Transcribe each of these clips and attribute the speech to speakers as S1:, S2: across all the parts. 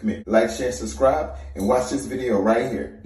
S1: recommend. Like, share, subscribe, and watch this video right here.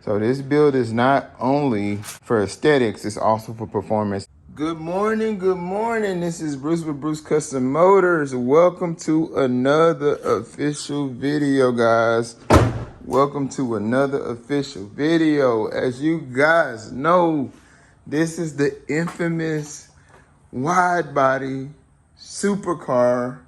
S1: So this build is not only for aesthetics, it's also for performance. Good morning. This is Bruce with Bruce Custom Motors. Welcome to another official video, guys. Welcome to another official video. As you guys know, this is the infamous wide-body supercar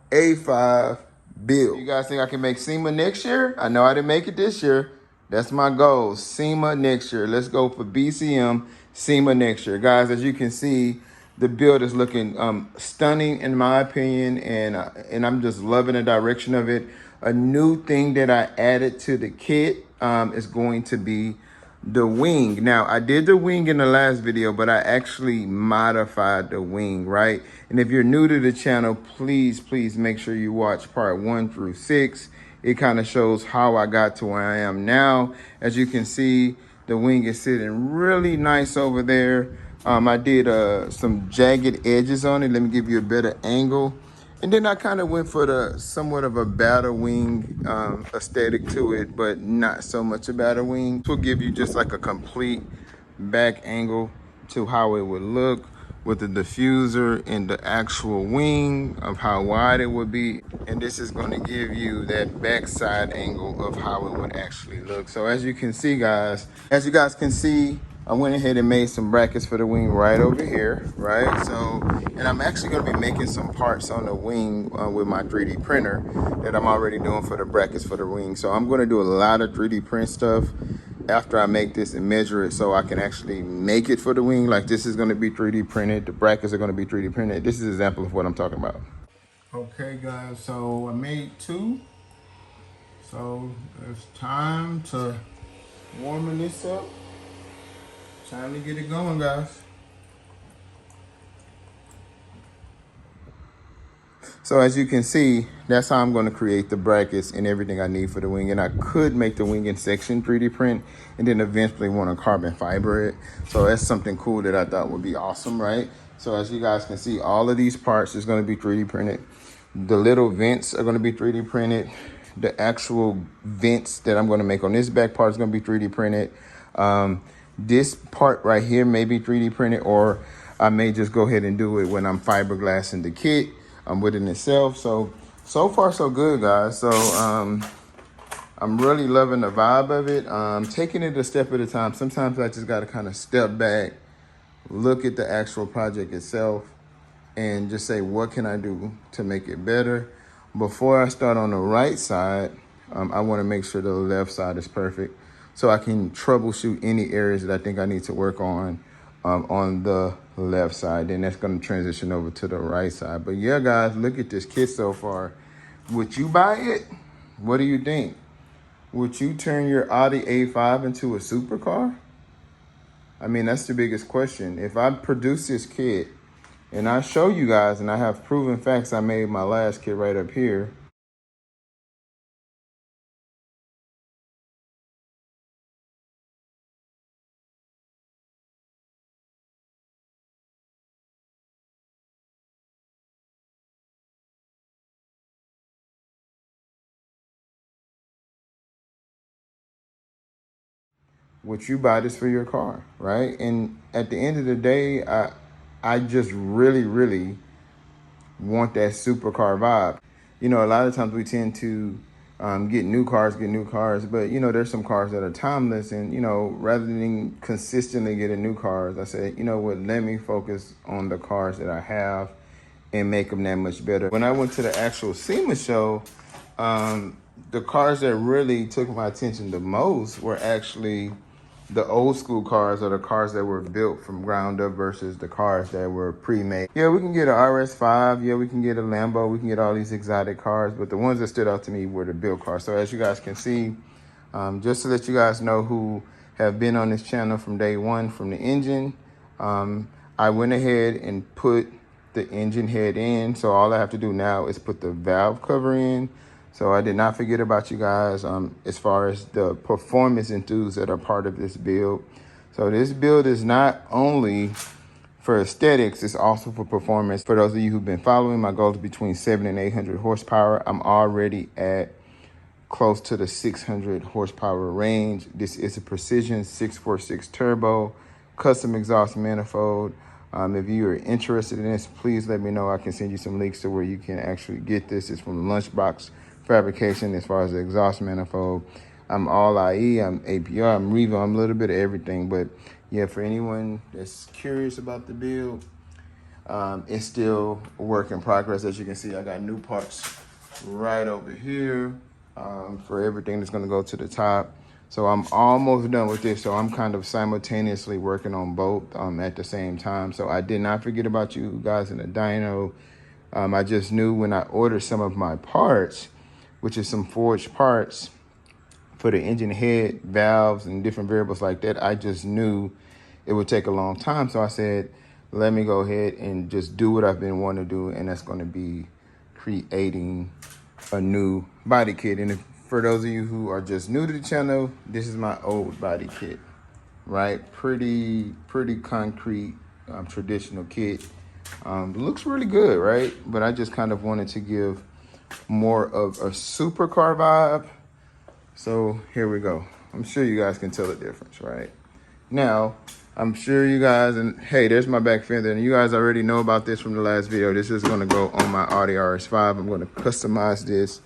S1: A5 build. You guys think I can make SEMA next year? I know I didn't make it this year. That's my goal, SEMA next year. Let's go for BCM, SEMA next year. Guys, as you can see, the build is looking stunning in my opinion, and I'm just loving the direction of it. A new thing that I added to the kit is going to be the wing. Now, I did the wing in the last video, but I actually modified the wing, right? And if you're new to the channel, please make sure you watch part 1 through 6. It kind of shows how I got to where I am now. As you can see, the wing is sitting really nice over there. I did some jagged edges on it. Let me give you a better angle. And then I kind of went for the somewhat of a battle wing aesthetic to it, but not so much a battle wing. This will give you just like a complete back angle to how it would look with the diffuser and the actual wing of how wide it would be. And this is going to give you that backside angle of how it would actually look. So as you can see, guys, as you guys can see, I went ahead and made some brackets for the wing right over here, right? So, and I'm actually gonna be making some parts on the wing with my 3D printer that I'm already doing for the brackets for the wing. So I'm gonna do a lot of 3D print stuff after I make this and measure it so I can actually make it for the wing. Like this is gonna be 3D printed. The brackets are gonna be 3D printed. This is an example of what I'm talking about. Okay guys, so I made 2. So it's time to warming this up. Time to get it going, guys. So as you can see, that's how I'm going to create the brackets and everything I need for the wing. And I could make the wing in section 3D print and then eventually want to carbon fiber it. So that's something cool that I thought would be awesome, right? So as you guys can see, all of these parts is going to be 3D printed. The little vents are going to be 3D printed. The actual vents that I'm going to make on this back part is going to be 3D printed. This part right here may be 3D printed, or I may just go ahead and do it when I'm fiberglassing the kit with it itself. So far so good, guys. So I'm really loving the vibe of it. Taking it a step at a time. Sometimes I just got to kind of step back, look at the actual project itself, and just say, what can I do to make it better? Before I start on the right side, I want to make sure the left side is perfect, so I can troubleshoot any areas that I think I need to work on the left side. Then that's gonna transition over to the right side. But yeah, guys, look at this kit so far. Would you buy it? What do you think? Would you turn your Audi A5 into a supercar? I mean, that's the biggest question. If I produce this kit and I show you guys, and I have proven facts, I made my last kit right up here. Would you buy this for your car, right? And at the end of the day, I just really want that supercar vibe. You know, a lot of times we tend to get new cars, but you know, there's some cars that are timeless, and you know, rather than consistently getting new cars, I said, you know what, let me focus on the cars that I have and make them that much better. When I went to the actual SEMA show, the cars that really took my attention the most were actually the old school cars, or the cars that were built from ground up versus the cars that were pre-made. Yeah, we can get an RS5. Yeah, we can get a Lambo. We can get all these exotic cars, but the ones that stood out to me were the built cars. So as you guys can see, just to let you guys know who have been on this channel from day one, from the engine, I went ahead and put the engine head in. So all I have to do now is put the valve cover in. So I did not forget about you guys as far as the performance enthusiasts that are part of this build. So this build is not only for aesthetics, it's also for performance. For those of you who've been following, my goal is between 700 and 800 horsepower. I'm already at close to the 600 horsepower range. This is a precision 646 turbo, custom exhaust manifold. If you are interested in this, please let me know. I can send you some links to where you can actually get this. It's from Lunchbox Fabrication as far as the exhaust manifold. I'm all IE, I'm APR, I'm Revo, I'm a little bit of everything. But yeah, for anyone that's curious about the build, it's still a work in progress. As you can see, I got new parts right over here for everything that's gonna go to the top. So I'm almost done with this. So I'm kind of simultaneously working on both at the same time. So I did not forget about you guys in the dyno. I just knew when I ordered some of my parts, which is some forged parts for the engine head, valves, and different variables like that, I just knew it would take a long time. So I said, let me go ahead and just do what I've been wanting to do, and that's going to be creating a new body kit. And for those of you who are just new to the channel, this is my old body kit, right? Pretty concrete, traditional kit. Looks really good, right? But I just kind of wanted to give more of a supercar vibe. So here we go. I'm sure you guys can tell the difference, right? Now, I'm sure you guys, and hey, there's my back fender, and you guys already know about this from the last video. This is gonna go on my Audi RS5. I'm gonna customize this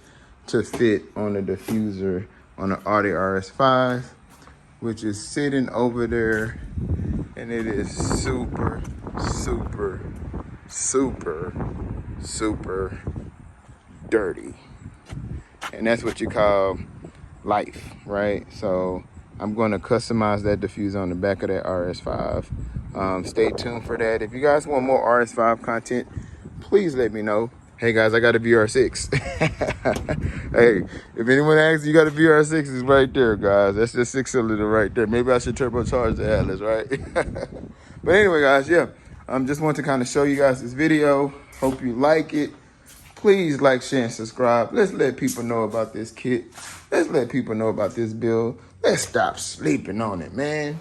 S1: to fit on the diffuser on the Audi RS5, which is sitting over there, and it is super dirty. And that's what you call life, right? So I'm going to customize that diffuser on the back of that RS5. Stay tuned for that. If you guys want more RS5 content, please let me know. Hey guys, I got a VR6. Hey, if anyone asks, you got a VR6, it's right there, guys. That's the 6-cylinder right there. Maybe I should turbocharge the Atlas, right? But anyway, guys, yeah, just want to kind of show you guys this video. Hope you like it. Please like, share, and subscribe. Let's let people know about this kit. Let's let people know about this build. Let's stop sleeping on it, man.